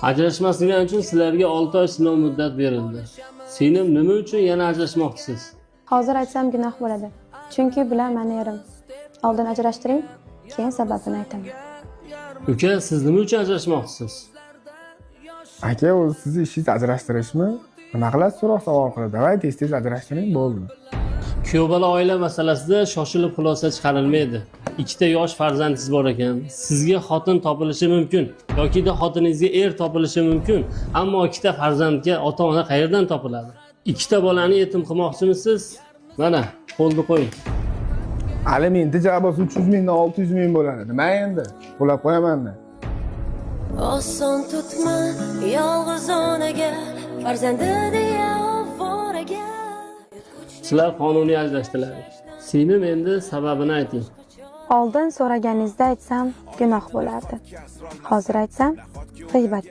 Ajrashmasliging uchun sizlarga 6 oy sinov muddat berildi. Singlim nima uchun yana ajrashmoqchisiz? Hozir aytsam gunoh bo'ladi. Chunki bular meni erim. Oldin ajrashtiring, keyin sababini aytaman. Uka, siz nima uchun ajrashmoqchisiz? Aka, o'zi sizni ishingiz ajrashtirishmi? Nima qilasiz so'roq savol qilib? Davay tez-tez ajrashtiring, bo'ldi. Kuyov bola oila masalasida shoshilib xulosa chiqarilmaydi. Ikkita yosh farzandingiz bor ekan. Sizga xotin topilishi mumkin yoki xotiningizga er topilishi mumkin. Ammo ikkita farzandga ota-ona qayerdan topiladi? Ikkita bolani yetim qilmoqchimisiz? Mana, qo'lni qo'ying. Alimenti jabosi 300 mingdan 600 ming bo'ladi. Nima endi? Qo'lab qo'yaman-da. Oson tutma yolg'iz onaga farzandi deya ovoraga. Sizlar qonuniy ajrashdilaring. Singlim endi sababini ayting. Oldin so'raganingizda aytsam gunoh bo'lardi. Hozir aytsam g'iybat